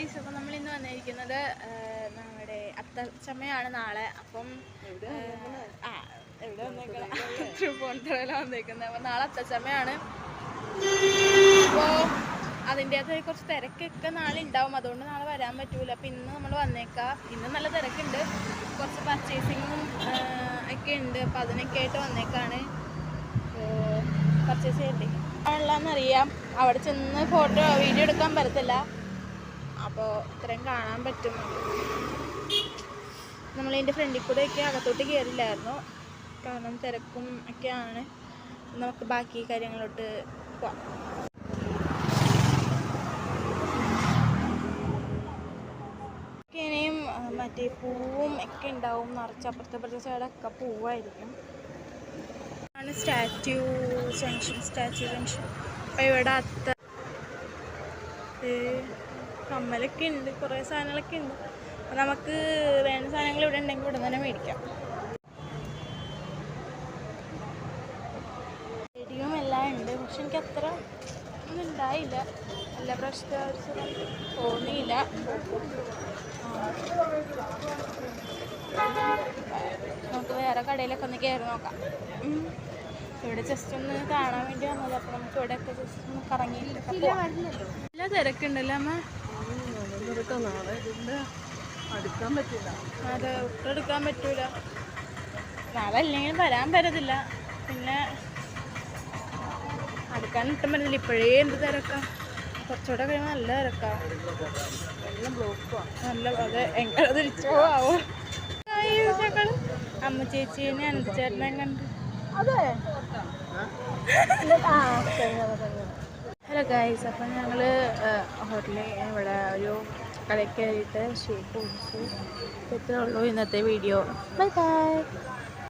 Guys, അപ്പം നമ്മൾ ഇന്ന് വന്നിരിക്കുന്നത് നമ്മുടെ അത്തച്ചമയാണ് നാളെ. അപ്പം എവിടെ വന്നേക്കണം, തൃപ്പൂണിത്തുറയിലാണ് വന്നേക്കുന്നത്. അപ്പം നാളെ അത്തച്ചമയാണ്. അപ്പോൾ അതിൻ്റെകത്ത് കുറച്ച് തിരക്കൊക്കെ നാളെ ഉണ്ടാവും, അതുകൊണ്ട് നാളെ വരാൻ പറ്റൂല. അപ്പം ഇന്ന് നമ്മൾ വന്നേക്കാം. ഇന്ന് നല്ല തിരക്കുണ്ട്, കുറച്ച് പർച്ചേസിങ്ങും ഒക്കെ ഉണ്ട്. അപ്പം അതിനൊക്കെ ആയിട്ട് വന്നേക്കാണ്. പർച്ചേസ് ചെയ്യണ്ടേ ആണല്ലാന്നറിയാം. അവിടെ ചെന്ന് വീഡിയോ എടുക്കാൻ പറ്റത്തില്ല, അപ്പോൾ ഇത്രയും കാണാൻ പറ്റും. നമ്മളതിൻ്റെ ഫ്രണ്ടിൽ കൂടെയൊക്കെ അകത്തോട്ട് കയറില്ലായിരുന്നു, കാരണം തിരക്കും ഒക്കെയാണ്. നമുക്ക് ബാക്കി കാര്യങ്ങളോട്ട് പോവാം. ഇനിയും മറ്റേ പൂവും ഒക്കെ ഉണ്ടാവും, നിറച്ചപ്പുറത്തെ സൈഡൊക്കെ പൂവായിരിക്കും. ആണ് സ്റ്റാച്യു ജംഗ്ഷൻ. അപ്പം ഇവിടെ കമ്മലൊക്കെ ഉണ്ട്, കുറേ സാധനങ്ങളൊക്കെ ഉണ്ട്. അപ്പം നമുക്ക് വേണ്ട സാധനങ്ങൾ ഇവിടെ ഉണ്ടെങ്കിൽ ഇവിടെ തന്നെ മേടിക്കാം. സ്റ്റേഡിയം എല്ലാം ഉണ്ട്, പക്ഷെ എനിക്ക് അത്ര ഒന്നും ഉണ്ടായില്ല. എല്ലാ പ്രാവശ്യത്തെ തോന്നിയില്ല. നമുക്ക് വേറെ കടയിലൊക്കെ ഒന്ന് കയറി നോക്കാം. ഇവിടെ ജസ്റ്റ് ഒന്ന് കാണാൻ വേണ്ടി വന്നത്. അപ്പോൾ നമുക്ക് ഇവിടെയൊക്കെ ജസ്റ്റ് ഒന്ന് കറങ്ങിയിട്ടൊക്കെ നല്ല തിരക്കുണ്ടല്ലോ അമ്മ. അതെ, ഒട്ടെടുക്കാൻ പറ്റൂല. നാളെ അല്ലെങ്കിലും വരാൻ പറ്റത്തില്ല, പിന്നെ അടുക്കാൻ ഇട്ടും പറ്റില്ല. ഇപ്പോഴേ എന്ത് തിരക്കാം, കുറച്ചുകൂടെ കഴിയുമ്പോൾ നല്ല തിരക്കാം, നല്ല ബ്ലോക്കുവാണ്. നല്ല അതെ, എങ്ങനെ തിരിച്ചു പോവാമോ. അമ്മ ചേച്ചീനെ അനന്തച്ചേട്ടനെ കണ്ട്. അതെ, ഹലോ ഗൈസ്. അപ്പം ഞങ്ങൾ ഹോട്ടലിൽ ഇവിടെ ഒരു കടയിൽ കയറിയിട്ട് ഷേപ്പ് കുടിച്ചു. ഇത്രേ ഉള്ളൂ ഇന്നത്തെ വീഡിയോ. Bye bye.